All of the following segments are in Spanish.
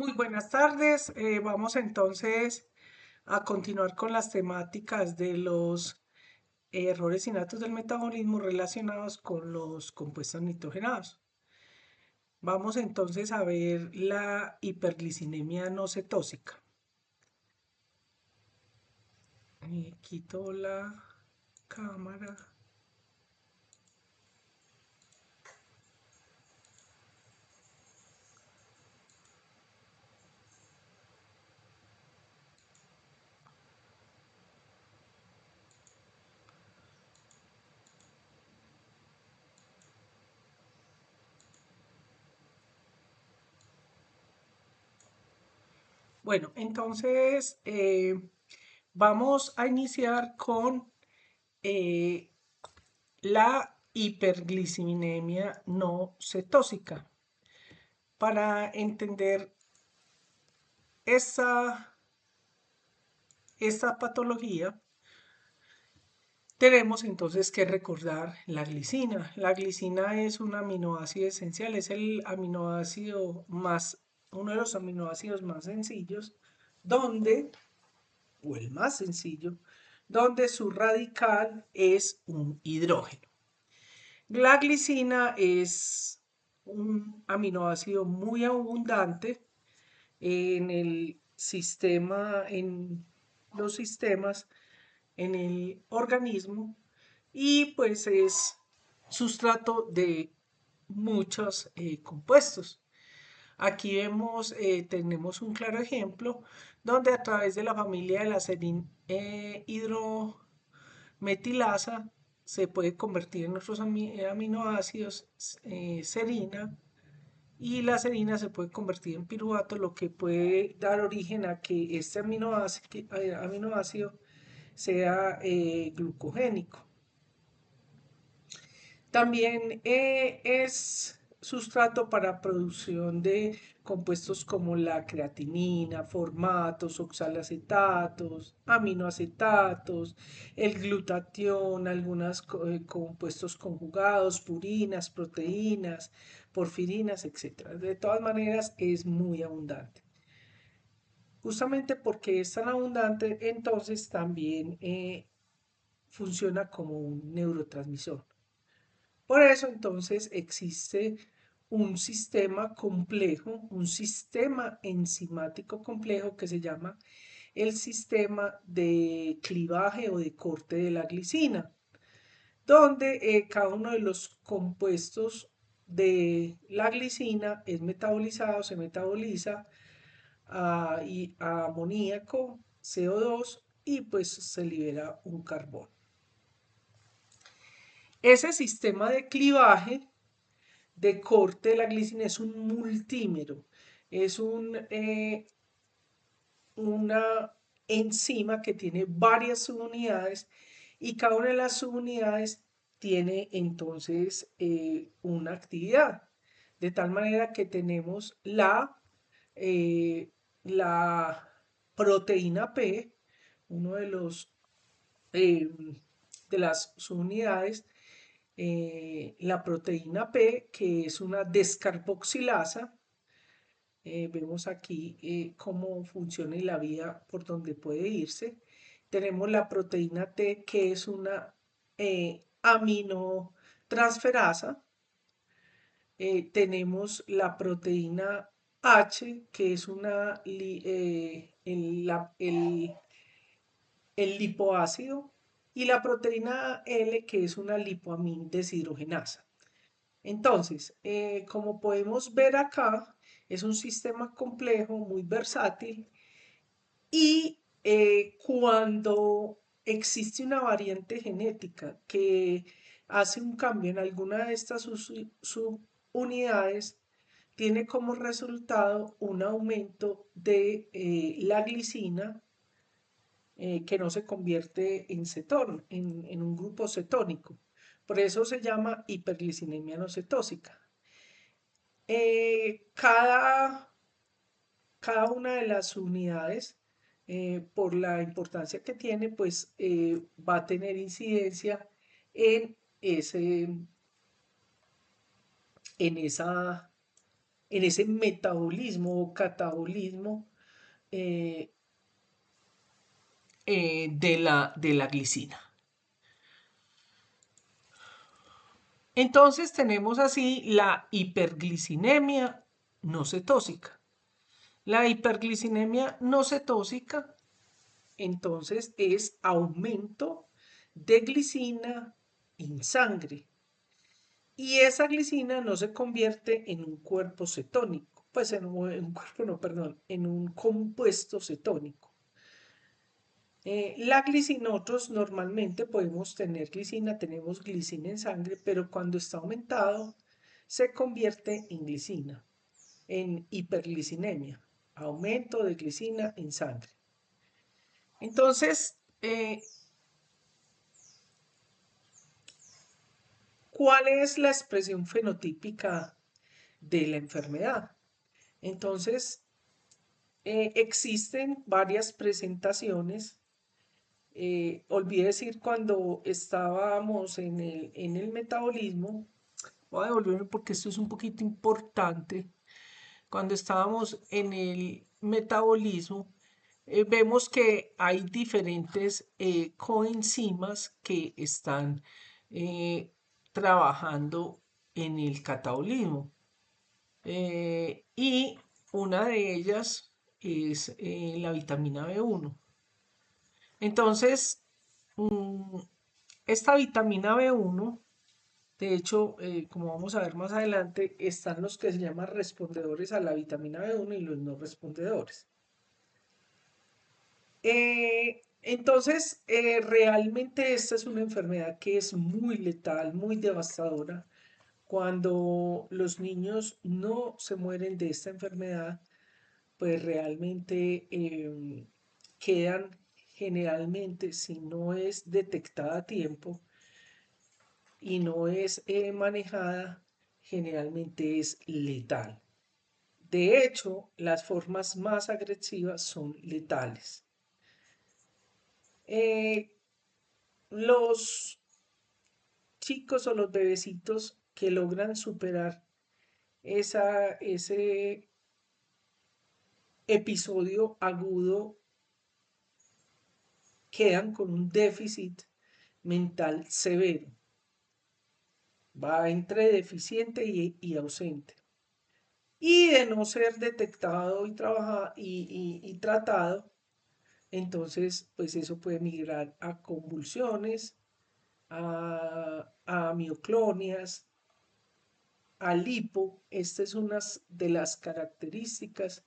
Muy buenas tardes. Vamos entonces a continuar con las temáticas de los errores innatos del metabolismo relacionados con los compuestos nitrogenados. Vamos entonces a ver la hiperglicinemia no cetósica. Quito la cámara. Bueno, entonces vamos a iniciar con eh, la hipergliceminemia no cetósica. Para entender esta patología, tenemos entonces que recordar la glicina. La glicina es un aminoácido esencial, es el aminoácido más, uno de los aminoácidos más sencillos, donde, o el más sencillo, donde su radical es un hidrógeno. La glicina es un aminoácido muy abundante en el sistema, en los sistemas, en el organismo y pues es sustrato de muchos compuestos. Aquí vemos, tenemos un claro ejemplo donde a través de la familia de la hidrometilasa se puede convertir en otros aminoácidos, serina, y la serina se puede convertir en piruvato, lo que puede dar origen a que este aminoácido sea glucogénico. También es sustrato para producción de compuestos como la creatinina, formatos, oxalacetatos, aminoacetatos, el glutatión, algunos compuestos conjugados, purinas, proteínas, porfirinas, etc. De todas maneras, es muy abundante. Justamente porque es tan abundante, entonces también funciona como un neurotransmisor. Por eso entonces existe un sistema complejo, un sistema enzimático complejo que se llama el sistema de clivaje o de corte de la glicina, donde cada uno de los compuestos de la glicina es metabolizado, se metaboliza a amoníaco, CO2 y pues se libera un carbón. Ese sistema de clivaje de corte de la glicina es un multímero, es una enzima que tiene varias subunidades y cada una de las subunidades tiene entonces una actividad. De tal manera que tenemos la proteína P, uno de los eh, de las subunidades, la proteína P, que es una descarboxilasa. Vemos aquí cómo funciona y la vía por donde puede irse. Tenemos la proteína T, que es una aminotransferasa. Tenemos la proteína H, que es el lipoácido, y la proteína L, que es una lipoamina deshidrogenasa. Entonces, como podemos ver acá, es un sistema complejo, muy versátil, y cuando existe una variante genética que hace un cambio en alguna de estas subunidades, tiene como resultado un aumento de la glicina, que no se convierte en cetón, en un grupo cetónico. Por eso se llama hiperglicinemia no cetósica. Cada una de las unidades, por la importancia que tiene, pues va a tener incidencia en, ese, en esa en ese metabolismo o catabolismo eh, de la glicina. Entonces tenemos así la hiperglicinemia no cetósica. La hiperglicinemia no cetósica, entonces, es aumento de glicina en sangre. Y esa glicina no se convierte en un cuerpo cetónico, pues en un cuerpo, no, perdón, en un compuesto cetónico. La glicina, nosotros normalmente podemos tener glicina, tenemos glicina en sangre, pero cuando está aumentado se convierte en glicina, en hiperglicinemia, aumento de glicina en sangre. Entonces, ¿cuál es la expresión fenotípica de la enfermedad? Entonces, existen varias presentaciones. Olvidé decir cuando estábamos en el metabolismo, voy a devolverme porque esto es un poquito importante. Cuando estábamos en el metabolismo, vemos que hay diferentes coenzimas que están eh, trabajando en el catabolismo. Y una de ellas es la vitamina B1. Entonces, mm, esta vitamina B1, de hecho, como vamos a ver más adelante, están los que se llaman respondedores a la vitamina B1 y los no respondedores. Entonces, realmente esta es una enfermedad que es muy letal, muy devastadora. Cuando los niños no se mueren de esta enfermedad, pues realmente quedan generalmente, si no es detectada a tiempo y no es manejada, generalmente es letal. De hecho, las formas más agresivas son letales. Eh, los chicos o los bebecitos que logran superar ese episodio agudo quedan con un déficit mental severo. Va entre deficiente y ausente. Y de no ser detectado y tratado, entonces pues eso puede migrar a convulsiones, a mioclonias, al hipo. Esta es una de las características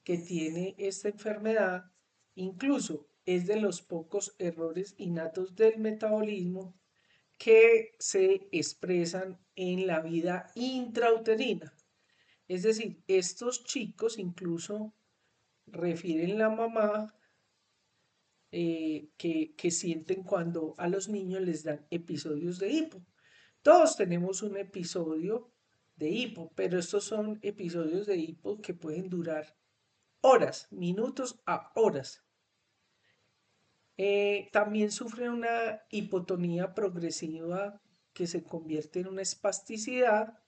que tiene esta enfermedad. Incluso es de los pocos errores innatos del metabolismo que se expresan en la vida intrauterina. Es decir, estos chicos incluso refieren la mamá que sienten cuando a los niños les dan episodios de hipo. Todos tenemos un episodio de hipo, pero estos son episodios de hipo que pueden durar horas, minutos a horas. También sufren una hipotonía progresiva que se convierte en una espasticidad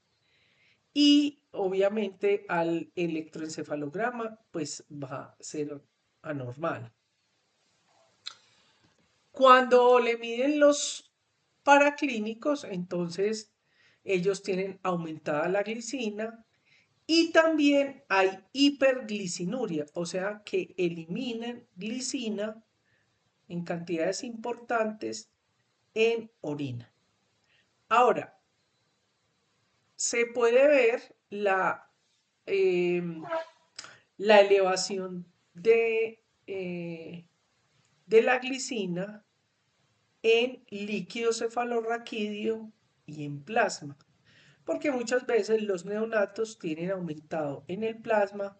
y obviamente al electroencefalograma pues va a ser anormal. Cuando le miden los paraclínicos, entonces ellos tienen aumentada la glicina y también hay hiperglicinuria, o sea que eliminan glicina en cantidades importantes en orina. Ahora, se puede ver la elevación de la glicina en líquido cefalorraquídeo y en plasma, porque muchas veces los neonatos tienen aumentado en el plasma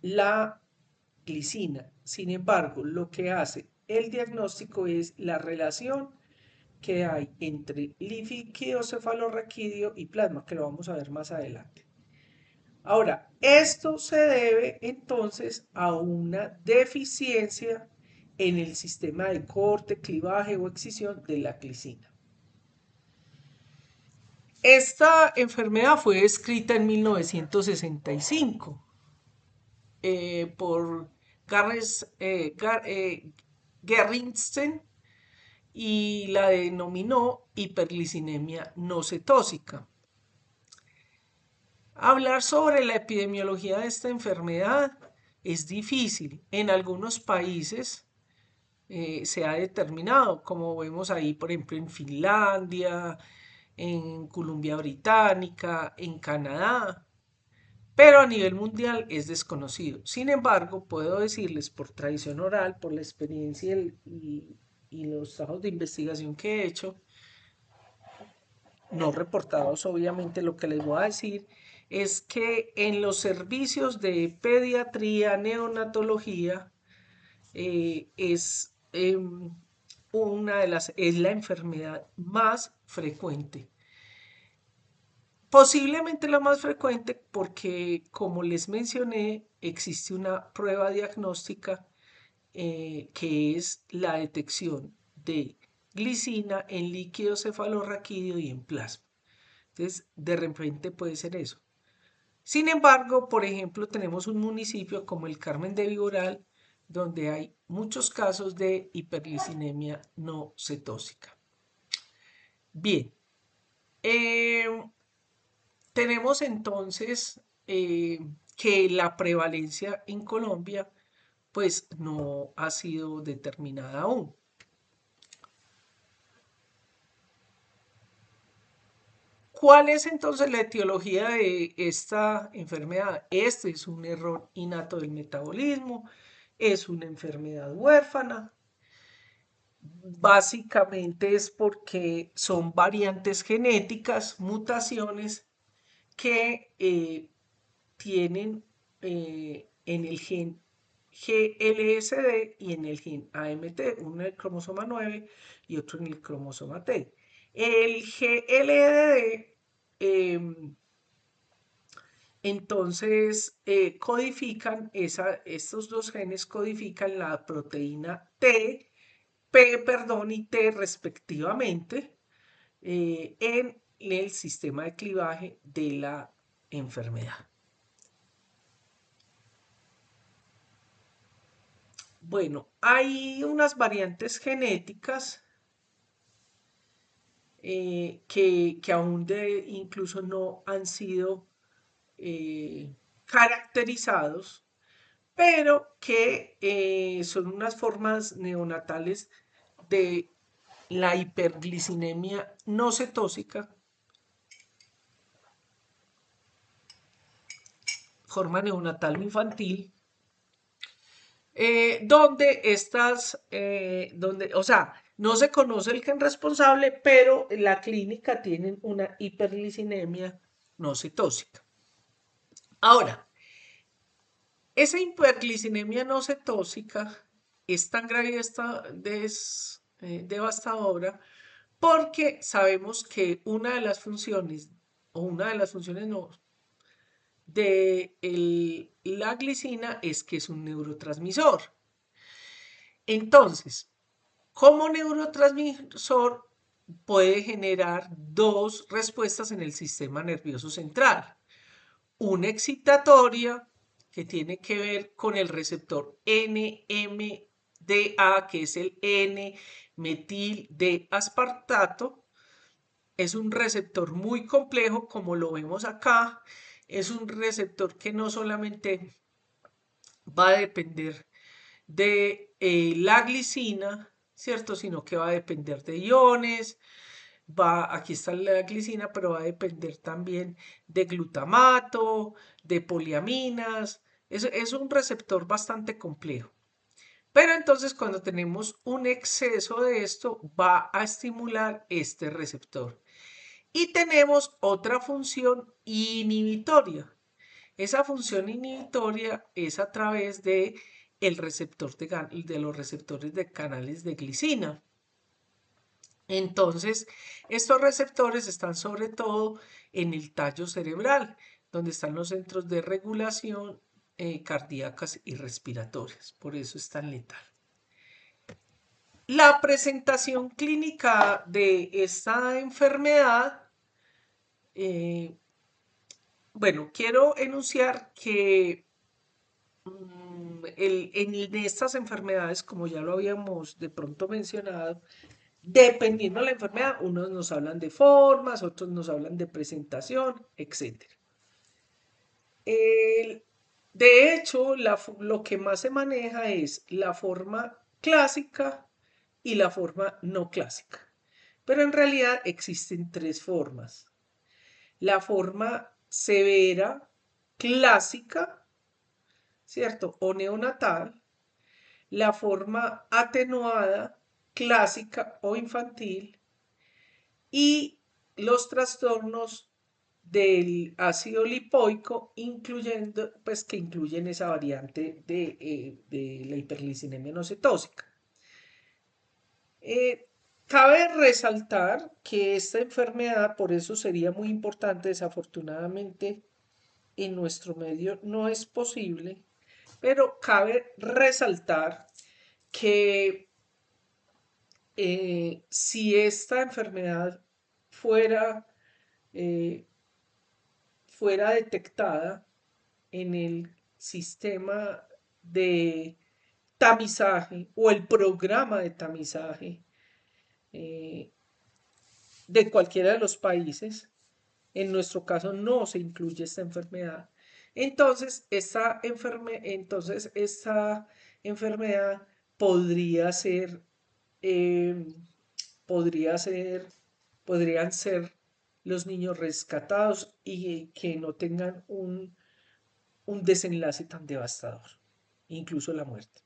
la glicina. Sin embargo, lo que hace el diagnóstico es la relación que hay entre líquido cefalorraquídeo y plasma, que lo vamos a ver más adelante. Ahora, esto se debe entonces a una deficiencia en el sistema de corte, clivaje o excisión de la glicina. Esta enfermedad fue descrita en 1965 por Gerritsen y la denominó hiperglicinemia no cetósica. Hablar sobre la epidemiología de esta enfermedad es difícil. En algunos países se ha determinado, como vemos ahí, por ejemplo, en Finlandia, en Columbia Británica, en Canadá, pero a nivel mundial es desconocido. Sin embargo, puedo decirles por tradición oral, por la experiencia y los trabajos de investigación que he hecho, no reportados obviamente, lo que les voy a decir es que en los servicios de pediatría, neonatología, es la enfermedad más frecuente. Posiblemente la más frecuente porque, como les mencioné, existe una prueba diagnóstica que es la detección de glicina en líquido cefalorraquídeo y en plasma. Entonces, de repente puede ser eso. Sin embargo, por ejemplo, tenemos un municipio como el Carmen de Viboral, donde hay muchos casos de hiperglicinemia no cetósica. Bien, eh, tenemos entonces que la prevalencia en Colombia pues no ha sido determinada aún. ¿Cuál es entonces la etiología de esta enfermedad? Este es un error innato del metabolismo, es una enfermedad huérfana. Básicamente es porque son variantes genéticas, mutaciones que tienen en el gen GLSD y en el gen AMT, uno en el cromosoma 9 y otro en el cromosoma T. El GLDD entonces estos dos genes codifican la proteína P, perdón, y T respectivamente en el sistema de clivaje de la enfermedad. Bueno, hay unas variantes genéticas que aún incluso no han sido caracterizados, pero que son unas formas neonatales de la hiperglicinemia no cetósica, forma neonatal infantil, o sea, no se conoce el gen responsable, pero en la clínica tienen una hiperglicinemia no cetósica. Ahora, esa hiperglicinemia no cetósica es tan grave y devastadora porque sabemos que una de las funciones, o una de las funciones no, de la glicina es que es un neurotransmisor. Entonces, como neurotransmisor puede generar dos respuestas en el sistema nervioso central. Una excitatoria que tiene que ver con el receptor NMDA, que es el N-metil de aspartato. Es un receptor muy complejo, como lo vemos acá. Es un receptor que no solamente va a depender de la glicina, ¿cierto? Sino que va a depender de iones, aquí está la glicina, pero va a depender también de glutamato, de poliaminas. Es un receptor bastante complejo. Pero entonces cuando tenemos un exceso de esto, va a estimular este receptor. Y tenemos otra función inhibitoria. Esa función inhibitoria es a través de de los receptores de canales de glicina. Entonces, estos receptores están sobre todo en el tallo cerebral, donde están los centros de regulación cardíacas y respiratorias. Por eso es tan letal. La presentación clínica de esta enfermedad Bueno, quiero enunciar que en estas enfermedades, como ya lo habíamos de pronto mencionado, dependiendo de la enfermedad, unos nos hablan de formas, otros nos hablan de presentación, etcétera. De hecho, lo que más se maneja es la forma clásica y la forma no clásica. Pero en realidad existen tres formas. La forma severa, clásica, ¿cierto? O neonatal. La forma atenuada, clásica o infantil. Y los trastornos del ácido lipoico, incluyendo, pues que incluyen esa variante de la hiperlicinemia no cetósica. Cabe resaltar que esta enfermedad, por eso sería muy importante, desafortunadamente en nuestro medio no es posible, pero cabe resaltar que si esta enfermedad fuera, eh, fuera detectada en el sistema de tamizaje o el programa de tamizaje eh, de cualquiera de los países, en nuestro caso no se incluye esta enfermedad, entonces esta enfermedad podría ser, eh, podría ser, podrían ser los niños rescatados y que no tengan un desenlace tan devastador, incluso la muerte.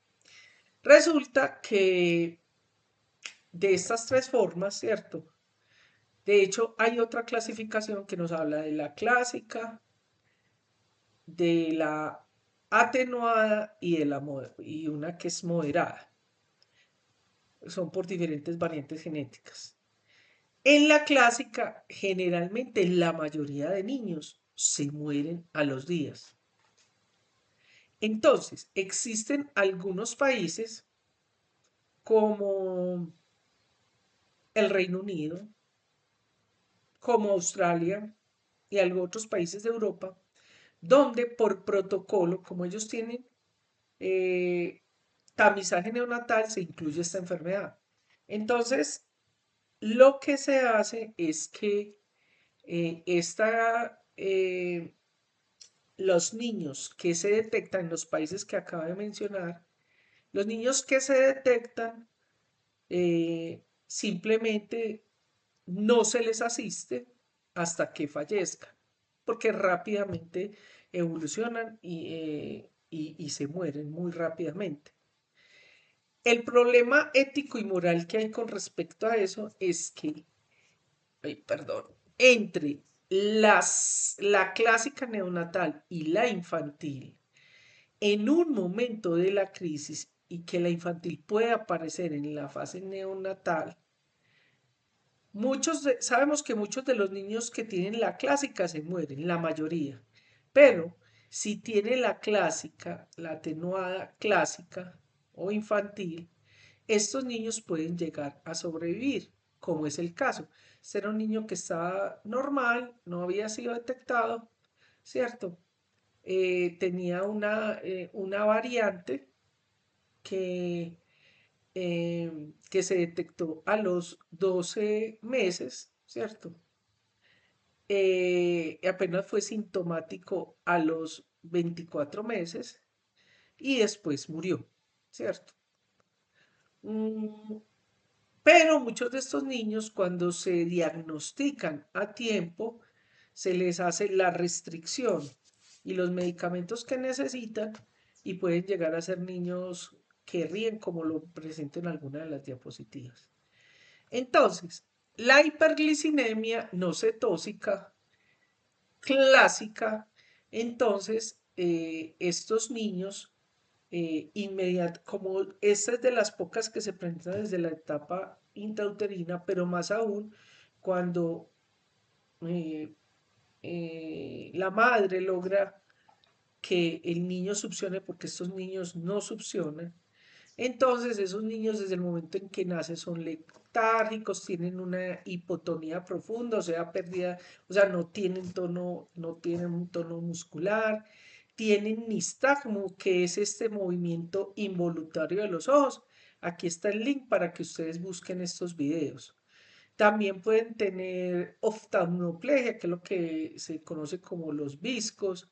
Resulta que de estas tres formas, ¿cierto? De hecho, hay otra clasificación que nos habla de la clásica, de la atenuada y una que es moderada. Son por diferentes variantes genéticas. En la clásica, generalmente la mayoría de niños se mueren a los días. Entonces, existen algunos países como el Reino Unido, como Australia y algunos otros países de Europa, donde por protocolo, como ellos tienen eh, tamizaje neonatal, se incluye esta enfermedad. Entonces, lo que se hace es que los niños que se detectan en los países que acabo de mencionar, los niños que se detectan simplemente no se les asiste hasta que fallezcan, porque rápidamente evolucionan y se mueren muy rápidamente. El problema ético y moral que hay con respecto a eso es que, ay, perdón, entre la clásica neonatal y la infantil, en un momento de la crisis y que la infantil puede aparecer en la fase neonatal, sabemos que muchos de los niños que tienen la clásica se mueren, la mayoría, pero si tiene la clásica, la atenuada clásica o infantil, estos niños pueden llegar a sobrevivir, como es el caso. Este era un niño que estaba normal, no había sido detectado, ¿cierto? Tenía una variante que que se detectó a los 12 meses, ¿cierto? Apenas fue sintomático a los 24 meses y después murió, ¿cierto? Mm, pero muchos de estos niños, cuando se diagnostican a tiempo, se les hace la restricción y los medicamentos que necesitan y pueden llegar a ser niños que ríen, como lo presento en alguna de las diapositivas. Entonces, la hiperglicinemia no cetósica clásica, entonces estos niños, como esta es de las pocas que se presentan desde la etapa intrauterina, pero más aún cuando eh, la madre logra que el niño succione, porque estos niños no succionan, Entonces, esos niños desde el momento en que nacen son letárgicos, tienen una hipotonía profunda, o sea, pérdida, o sea, no tienen un tono muscular, tienen nistagmo, que es este movimiento involuntario de los ojos. Aquí está el link para que ustedes busquen estos videos. También pueden tener oftalmoplegia, que es lo que se conoce como los viscos.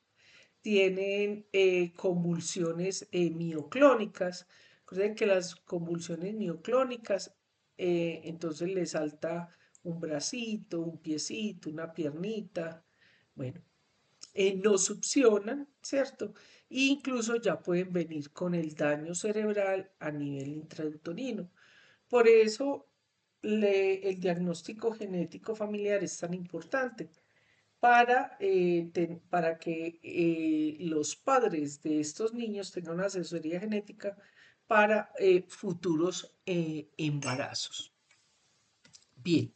Tienen convulsiones mioclónicas. Recuerden que las convulsiones mioclónicas, entonces les salta un bracito, un piecito, una piernita. Bueno, no succionan, ¿cierto? E incluso ya pueden venir con el daño cerebral a nivel intrauterino. Por eso el diagnóstico genético familiar es tan importante para que los padres de estos niños tengan una asesoría genética para futuros embarazos. Bien,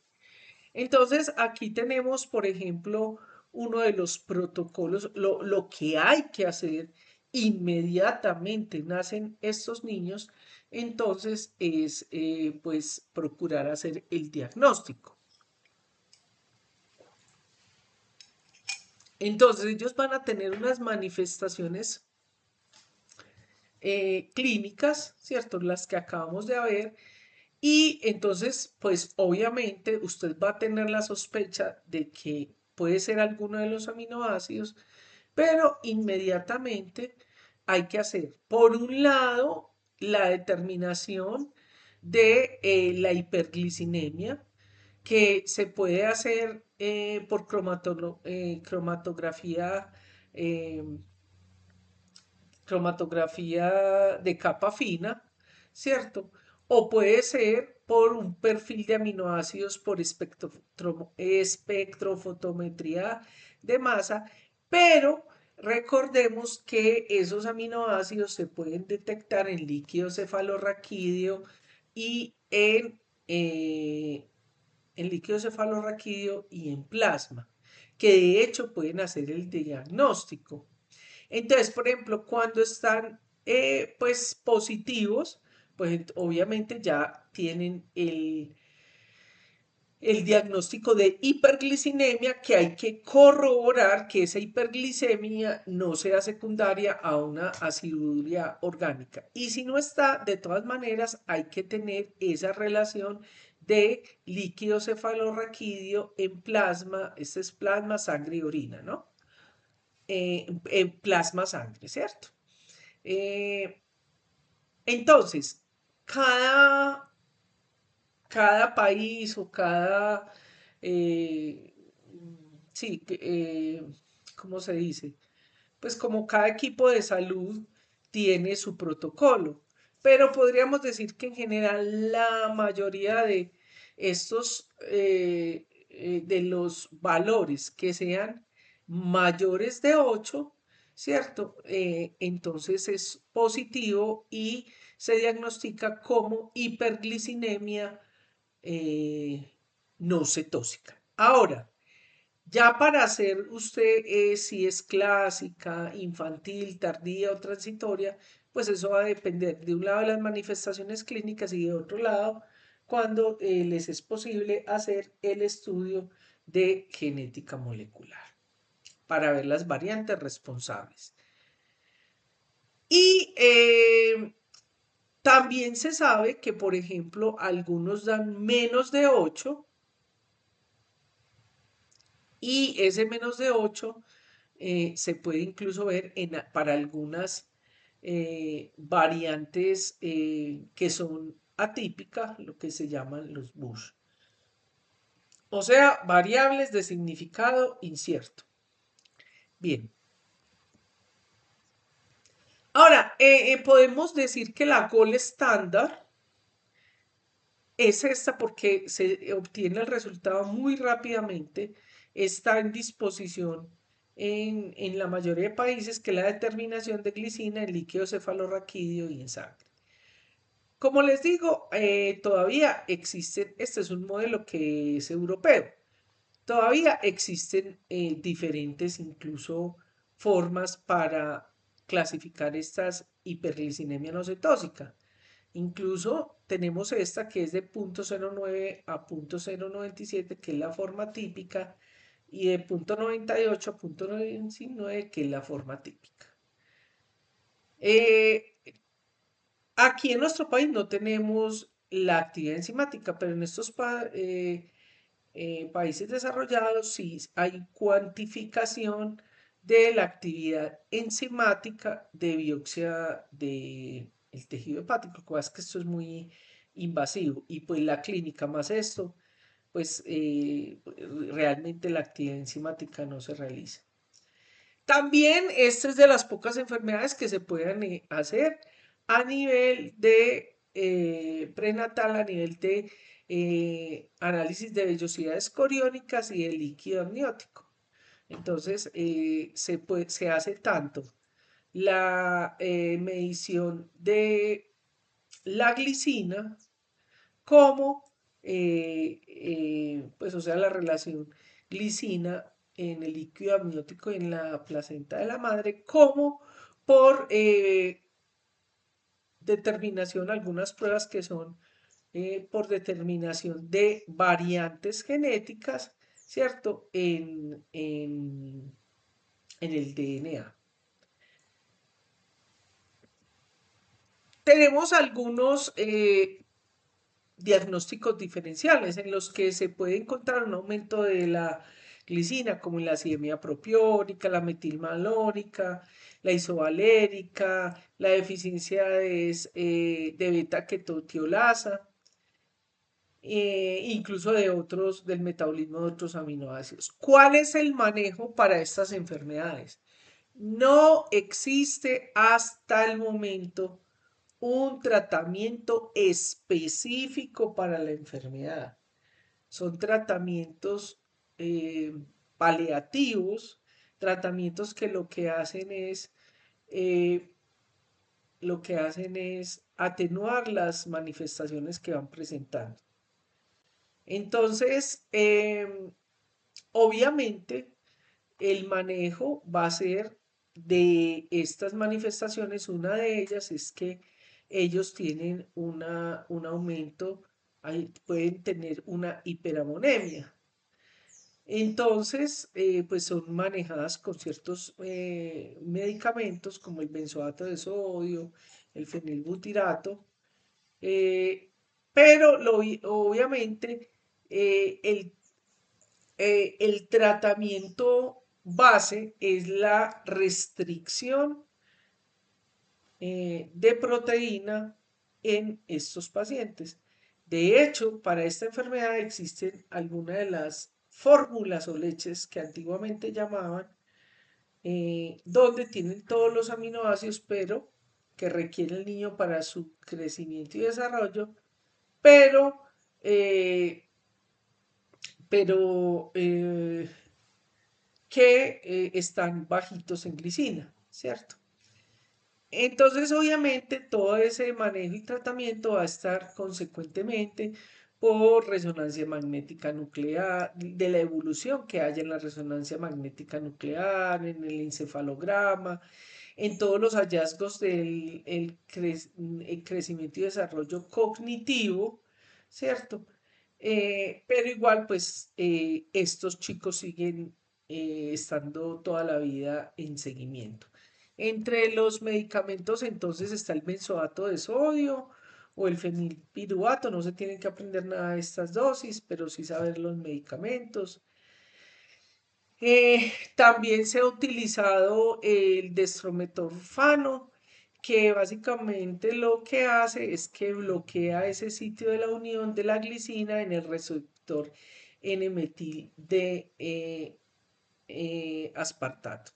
entonces aquí tenemos, por ejemplo, uno de los protocolos, lo que hay que hacer inmediatamente nacen estos niños, entonces es pues procurar hacer el diagnóstico. Entonces ellos van a tener unas manifestaciones clínicas, ¿cierto? Las que acabamos de ver. Y entonces, pues obviamente usted va a tener la sospecha de que puede ser alguno de los aminoácidos, pero inmediatamente hay que hacer, por un lado, la determinación de la hiperglicinemia, que se puede hacer por eh, cromatografía de capa fina, ¿cierto? O puede ser por un perfil de aminoácidos por espectrofotometría de masa, pero recordemos que esos aminoácidos se pueden detectar en líquido cefalorraquídeo y en líquido cefalorraquídeo y en plasma, que de hecho pueden hacer el diagnóstico. Entonces, por ejemplo, cuando están pues positivos, pues obviamente ya tienen el diagnóstico de hiperglicinemia, que hay que corroborar que esa hiperglicemia no sea secundaria a una aciduria orgánica. Y si no está, de todas maneras hay que tener esa relación de líquido cefalorraquídeo en plasma, este es plasma, sangre y orina, ¿no? En plasma sangre, ¿cierto? Eh, entonces, cada, cada país o cada, eh, sí, ¿cómo se dice? Pues como cada equipo de salud tiene su protocolo, pero podríamos decir que en general la mayoría de estos, de los valores que sean mayores de 8, ¿cierto? Entonces es positivo y se diagnostica como hiperglicinemia no cetósica. Ahora, ya para hacer usted si es clásica, infantil, tardía o transitoria, pues eso va a depender de un lado de las manifestaciones clínicas y de otro lado cuando les es posible hacer el estudio de genética molecular para ver las variantes responsables. Y también se sabe que, por ejemplo, algunos dan menos de 8 y ese menos de 8 se puede incluso ver para algunas variantes que son atípicas, lo que se llaman los Bush. O sea, variables de significado incierto. Bien. Ahora, podemos decir que la gold estándar es esta porque se obtiene el resultado muy rápidamente, está en disposición en la mayoría de países, que es la determinación de glicina en líquido cefalorraquídeo y en sangre. Como les digo, todavía existen, este es un modelo que es europeo, todavía existen diferentes incluso formas para clasificar estas hiperglicemia no cetósica. Incluso tenemos esta que es de 0,09 a 0,097, que es la forma típica, y de 0,98 a 0,99, que es la forma típica. Eh, Aquí en nuestro país no tenemos la actividad enzimática, pero en estos países desarrollados sí hay cuantificación de la actividad enzimática de biopsia del tejido hepático. Lo que pasa es que esto es muy invasivo y pues la clínica más esto, pues realmente la actividad enzimática no se realiza. También esta es de las pocas enfermedades que se pueden hacer a nivel de prenatal, a nivel de análisis de vellosidades coriónicas y de líquido amniótico. Entonces, se hace tanto la medición de la glicina como, pues, o sea, la relación glicina en el líquido amniótico y en la placenta de la madre, como por determinación, algunas pruebas que son por determinación de variantes genéticas, ¿cierto? En el DNA. Tenemos algunos diagnósticos diferenciales en los que se puede encontrar un aumento de la glicina, como en la acidemia propiónica, la metilmalónica, la isovalérica, la deficiencia de beta-ketotiolasa, incluso de otros, del metabolismo de otros aminoácidos. ¿Cuál es el manejo para estas enfermedades? No existe hasta el momento un tratamiento específico para la enfermedad. Son tratamientos eh, paliativos, tratamientos que eh, lo que hacen es atenuar las manifestaciones que van presentando. Entonces, obviamente, el manejo va a ser de estas manifestaciones. Una de ellas es que ellos tienen un aumento, pueden tener una hiperamonemia. Entonces, pues son manejadas con ciertos medicamentos como el benzoato de sodio, el fenilbutirato, eh, pero obviamente el el tratamiento base es la restricción de proteína en estos pacientes. De hecho, para esta enfermedad existen algunas de las fórmulas o leches que antiguamente llamaban, donde tienen todos los aminoácidos, pero que requiere el niño para su crecimiento y desarrollo, pero, eh, pero que están bajitos en glicina, ¿cierto? Entonces, obviamente, todo ese manejo y tratamiento va a estar consecuentemente por resonancia magnética nuclear, de la evolución que haya en la resonancia magnética nuclear, en el encefalograma, en todos los hallazgos del el crecimiento y desarrollo cognitivo, ¿cierto? Pero igual, pues, estos chicos siguen estando toda la vida en seguimiento. Entre los medicamentos, entonces, está el benzoato de sodio o el fenilpiruvato. No se tienen que aprender nada de estas dosis, pero sí saber los medicamentos. También se ha utilizado el destrometorfano, que básicamente lo que hace es que bloquea ese sitio de la unión de la glicina en el receptor N-metil aspartato.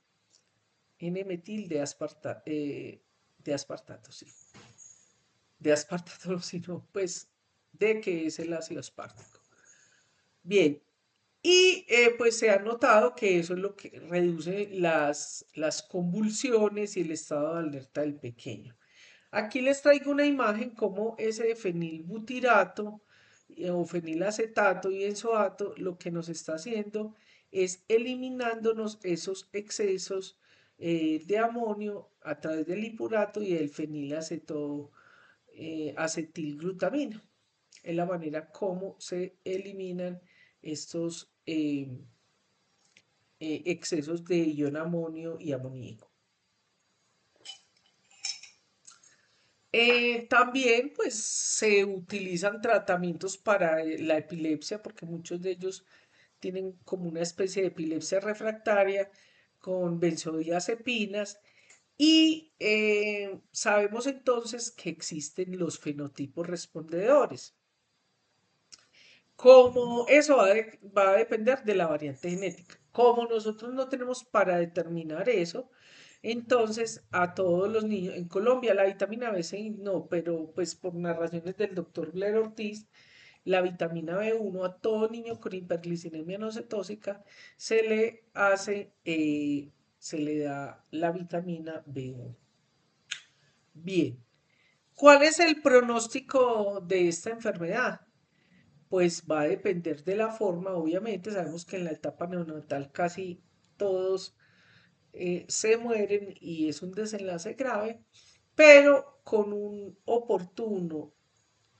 N-metil de aspartato, sí. De aspartato, no, sino pues de que es el ácido aspartico. Bien, y pues se ha notado que eso es lo que reduce las convulsiones y el estado de alerta del pequeño. Aquí les traigo una imagen como ese fenilbutirato o fenilacetato y benzoato lo que nos está haciendo es eliminándonos esos excesos de amonio a través del lipurato y del fenilaceto acetilglutamina. Es la manera como se eliminan estos excesos de ion amonio y amoníaco. También pues se utilizan tratamientos para la epilepsia porque muchos de ellos tienen como una especie de epilepsia refractaria con benzodiazepinas y sabemos entonces que existen los fenotipos respondedores. Como eso va a depender de la variante genética. Como nosotros no tenemos para determinar eso, entonces a todos los niños, en Colombia la vitamina B6 no, pero pues por narraciones del doctor Blair Ortiz, la vitamina B1 a todo niño con hiperglicemia no cetósica se le hace, se le da la vitamina B1. Bien, ¿cuál es el pronóstico de esta enfermedad? Pues va a depender de la forma, obviamente, sabemos que en la etapa neonatal casi todos se mueren y es un desenlace grave, pero con un oportuno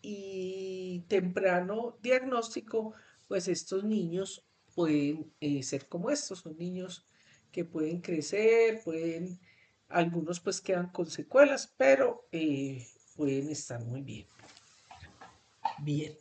y temprano diagnóstico, pues estos niños pueden ser como estos, son niños que pueden crecer, pueden, algunos pues quedan con secuelas, pero pueden estar muy bien. Bien.